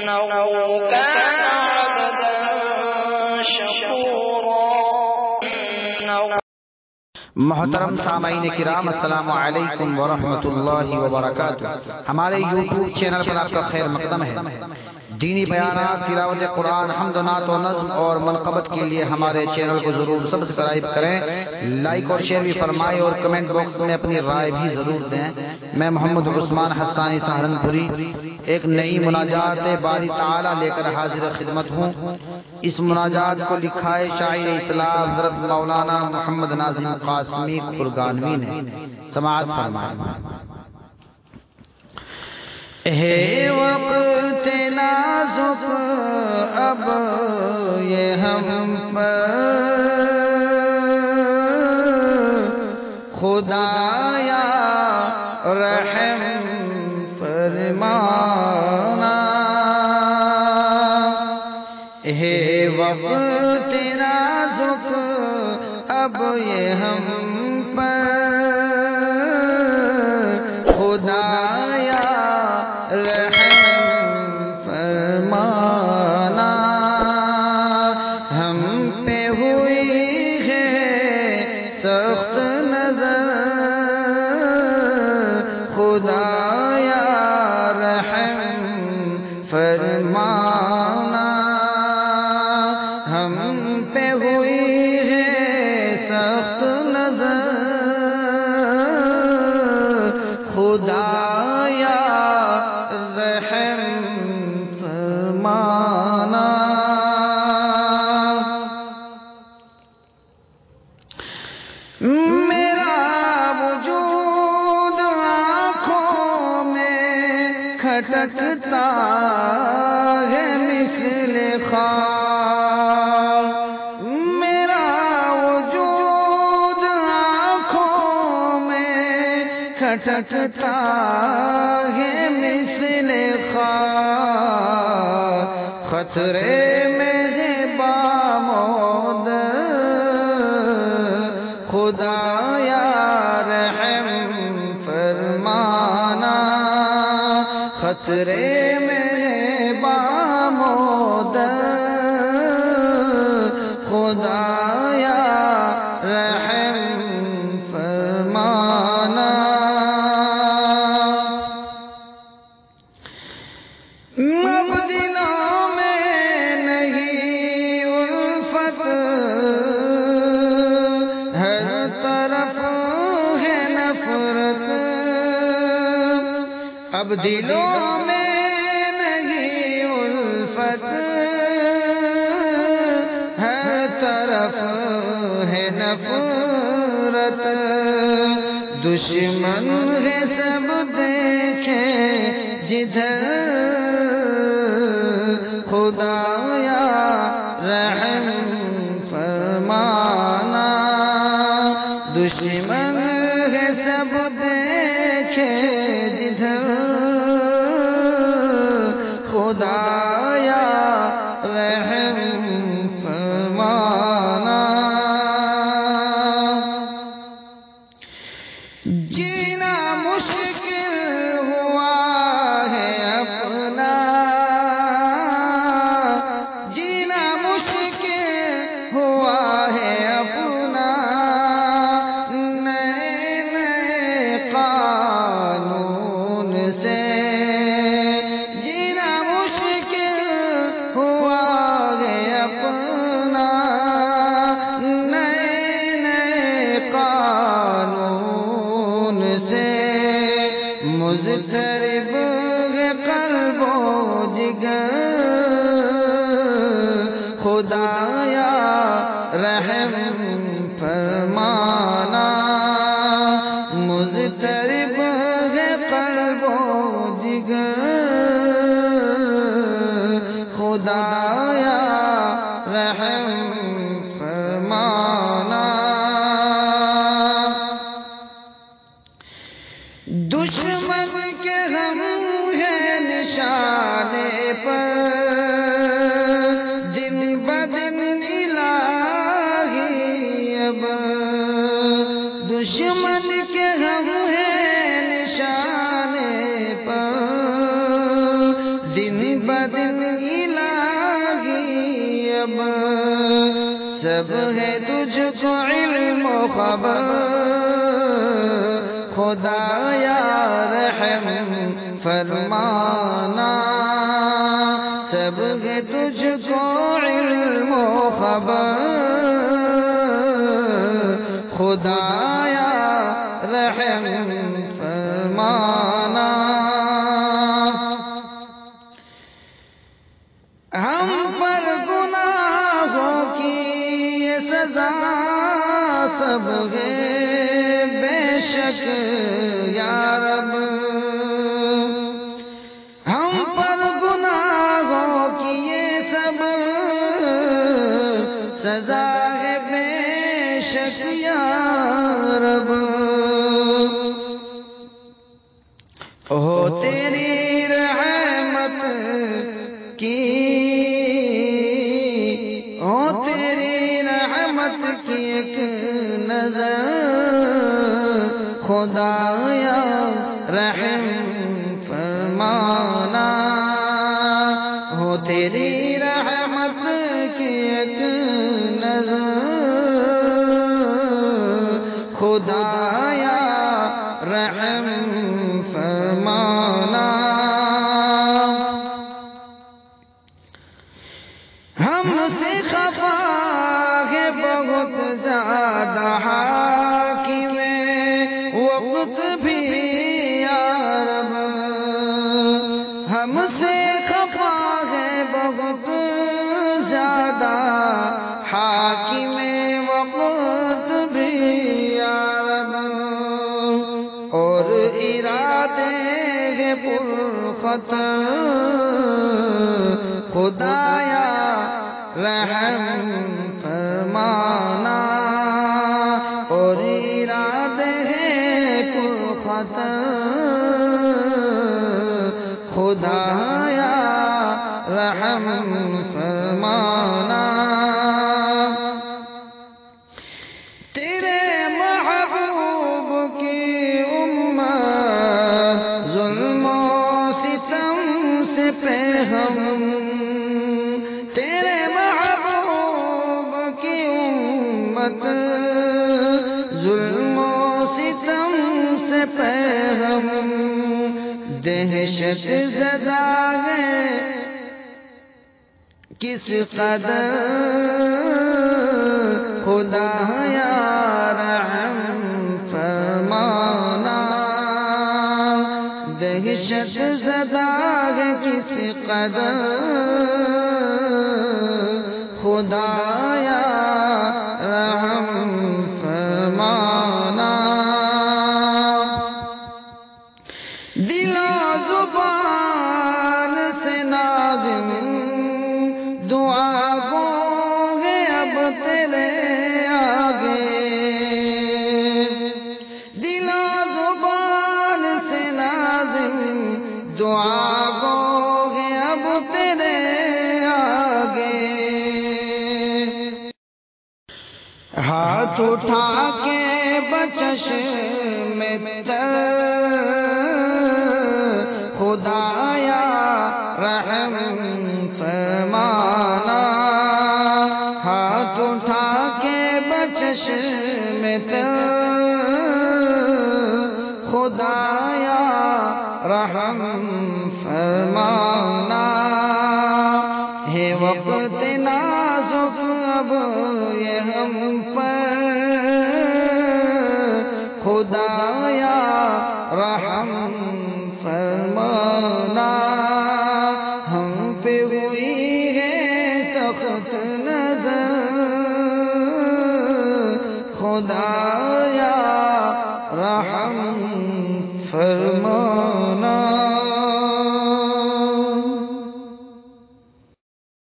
كان عبدا شكورا. محترم سامعین کرام، السلام علیکم ورحمۃ اللہ وبرکاتہ۔ ہمارے یوٹیوب چینل پر آپ کا خیر مقدم ہے۔ دینی بیانات، تلاوت قرآن، حمد و نعت و نظم اور منقبت کے لیے ہمارے چینل کو ضرور سبسکرائب کریں، لائک اور شیئر بھی فرمائیں اور کمنٹ باکس میں اپنی رائے بھی ضرور دیں۔ میں محمد عثمان حسانی سہارنپوری ایک نئی مناجات باری تعالی لے کر حاضر خدمت ہوں۔ اس مناجات کو لکھا ہے شاعر اسلام حضرت مولانا محمد ناظم قاسمی فرگانوی نے۔ سماعت فرمائیں۔ ہے وقت نازک اب یہ ہم پر، خدایا رحم فرمانا۔ ہے وقت نازک اب یہ ہم پر، خدایا رحم فرمانا۔ ہم پہ ہوئی ہے سخت نظر، خدایا رحم فرمانا۔ ہم پہ ہوئی ہے سخت نظر، خدایا رحم فرمانا۔ میرا وجود آنکھوں میں کھٹکتا ہے مثل خار، میرا وجود آنکھوں میں کھٹکتا ہے مثل خار، خطرے میں ہے بامود، خدایا رحم فرمانا۔ خطرے میں ہے بامود، خدایا رحم فرمانا۔ اب دلوں میں نہیں الفت، ہر طرف ہے نفرت۔ اب دلوں میں نہیں الفت، ہر طرف ہے نفرت۔ دشمن ہے سب دیکھیں جدھر، خدایا رحم فرمانا۔ دشمن ہے سب دیکھیں جدھر، خدایا رحم فرمانا۔ جینا مشکل ہوا ہے اپنا، جینا مشکل ہوا ہے اپنا، نئے نئے قانون سے جینا مشکل ہوا ہے اپنا، نئے نئے قانون سے۔ مضطرب ہے قلب و جگر، خدایا رحم فرمانا۔ مضطرب ہے قلب و جگر، خدایا رحم فرمانا۔ دشمن کے غم ہے نشانے پر، بدن الہی اب سب ہے تجھ کو علم و خبر خدایا رحم فرمانا سب ہے تجھ کو علم و خبر خدایا رحم فرمانا ہم پر گناہوں کی یہ سزا سب ہے بے شک یا رب ہم پر گناہوں کی یہ سب سزا ہے بے شک یا رب ہو تیری رحمت کی ہو تیری رحمت کی ایک نظر خدایا رحم فرمانا ہو تیری رحمت کی ایک نظر خدایا رحم فرمانا ہم سے خفا ہے بہت زیادہ حاکم وقت بھی یا رب ہم سے خفا ہے بہت زیادہ حاکم وقت بھی یا رب اور ارادے ہیں پرخطر خدایا رحم فرمانا اور ارادے ہیں پرخطر خدایا رحم فرمانا تیرے محبوب کی امت ظلم و ستم سے پہ ہم تیرے محبوب کی امت ظلم و ستم سے پہ ہم دہشت زدہ ہے کس قدر خدایا رحم فرمانا دہشت زدہ ہے کس قدر خدایا رحم فرمانا دل و زبان سے نازم دعا گو گے اب تیرے آگے دل و زبان سے نازم دعا گو گے اب تیرے آگے ہاتھ اٹھا کے بچش میں تر خدایا رحم فرمانا ہاتھ اٹھا کے بچش میں تر خدایا رحم فرمانا ہے وقت نازک اب یہ ہم پر خدایا رحم فرمانا ہم پہ ہوئی ہے سخت نظر خدا